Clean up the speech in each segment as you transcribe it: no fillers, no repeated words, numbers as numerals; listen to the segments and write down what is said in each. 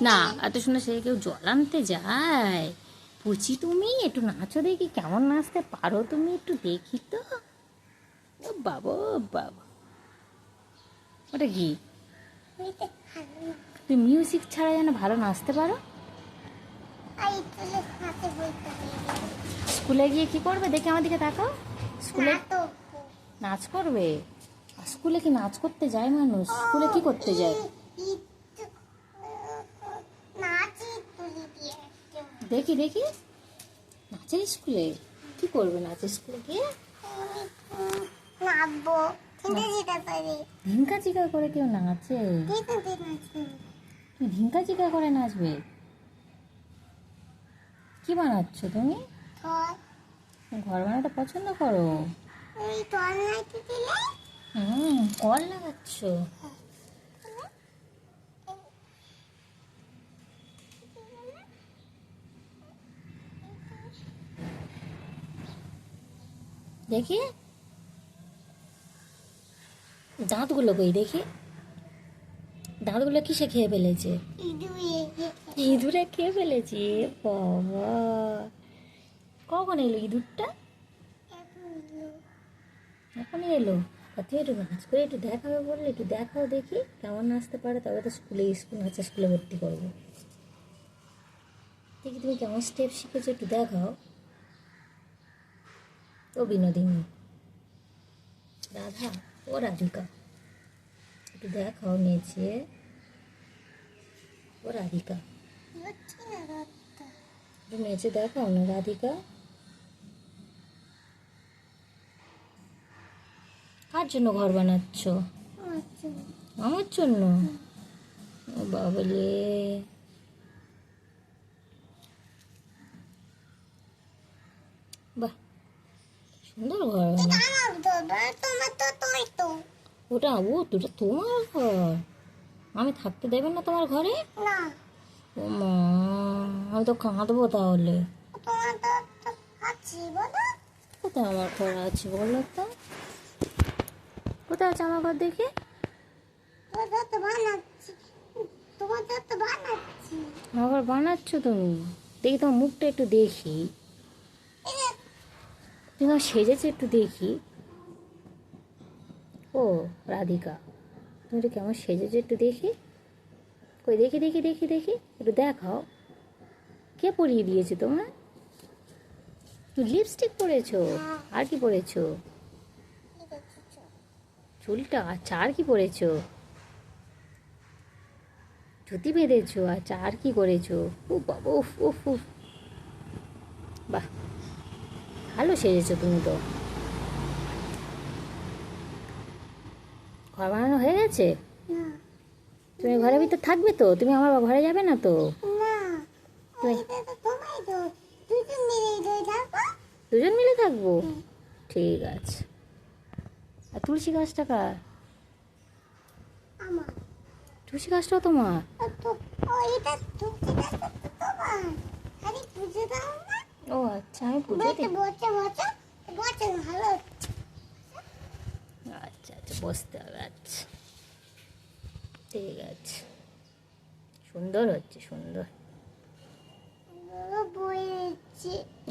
না, এত সুন্দর সে কেউ জল আনতে যায়? পুচি তুমি একটু নাচো দেখি, কেমন নাচতে পারো তুমি, একটু দেখি তো। ও বাবা, ও বাবা, ওটা কি? তুমি মিউজিক ছাড়া যেন ভালো নাচতে পারো। স্কুলে গিয়ে কি করবে দেখি, আমার দিকে তাকাও। স্কুলে নাচ করবে? আর স্কুলে কি নাচ করতে যায় মানুষ? স্কুলে কি করতে যায়? দেখি দেখি, নাচের স্কুলে কি করবে? নাচের স্কুলে গিয়ে ধিঙ্কা চিকা করে কেউ নাচে? তুমি ধিঙ্কা চিকা করে নাচবে? কি বানাচ্ছ তুমি? ঘর বানাতে পছন্দ করো? কল লাগাচ্ছ? দেখি দাঁতগুলো কই দেখি, দাঁতগুলো কিসে খেয়ে ফেলেছে? ইঁদুরে খেয়ে ফেলেছে? বাবা, কখন এলো ইঁদুরটা? এখনই এলো? তুই একটু নাচ করে একটু দেখাবে বললে, একটু দেখাও দেখি কেমন নাচতে পারে, তবে তো স্কুল নাচের স্কুলে ভর্তি করবো। দেখি তুমি কেমন স্টেপ শিখেছো, একটু দেখাও। ও বিনোদিনী, রাধা, ও রাধিকা, একটু দেখাও নেচে। ও রাধিকা, একটু নেচে দেখাও না রাধিকা। কার জন্য ঘর বানাচ্ছ? আমার জন্য? ও বাবলে, বাহ, সুন্দর ঘর ওটা। ও দুটো তোমার ঘর? আমি থাকতে দেবেন না তোমার ঘরে? ও মা, আমি তো কাঁদবো তাহলে। কোথায় আমার ঘর আছে বলো তো? কোথায় আছে আমার ঘর দেখি? আমার ঘর বানাচ্ছ তুমি? দেখি তোমার মুখটা একটু দেখি, তুমি আমার সেজেছো একটু দেখি। ও রাধিকা, তুমি তো কেমন সেজেছো একটু দেখি। কই দেখি দেখি দেখি দেখি, একটু দেখাও। কে পরিয়ে দিয়েছে তোমার? তুমি লিপস্টিক পরেছো? আর কি পরেছো? চুলটা? আচ্ছা, আর কি পরেছো? ধুতি বেঁধেছো? আচ্ছা, আর কি করেছো? ও বাবা, উফ উফ উফ, বাহ, ভালো সেজেছো তুমি তো। ঘর বানানো হয়ে গেছে? তুমি ঘরের ভিতর থাকবে তো? তুমি আমার ঘরে যাবে না তো? দুজন মিলে থাকবো? ঠিক আছে। আর তুলসী গাছটা কার? তুলসী গাছটাও তোমার? ও আচ্ছা, আমি পুজো দিই। আচ্ছা আচ্ছা, বসতে হবে। আচ্ছা ঠিক আছে, সুন্দর হচ্ছে, সুন্দর।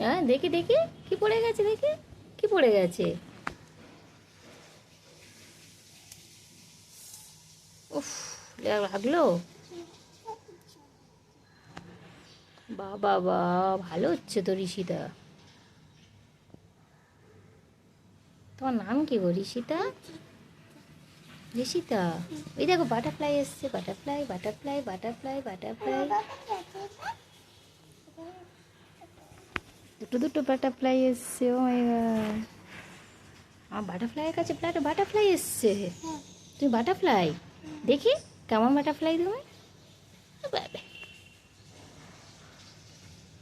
হ্যাঁ দেখি দেখি, কি পড়ে গেছে দেখি, কি পড়ে গেছে? উফ, লাগলো? বাবা বা, ভালো হচ্ছে তো ঋষিতা। তোমার নাম কি গো? ঋষিতা? ঋষিতা, ওই দেখো বাটারফ্লাই এসছে, বাটারফ্লাই বাটারফ্লাই বাটারফ্লাই বাটারফ্লাই, দুটো দুটো বাটারফ্লাই এসছে। ও মাই গড, আমার বাটারফ্লাইয়ের কাছে বাটারফ্লাই এসছে। তুমি বাটারফ্লাই? দেখি কেমন বাটারফ্লাই তুমি। বাবা,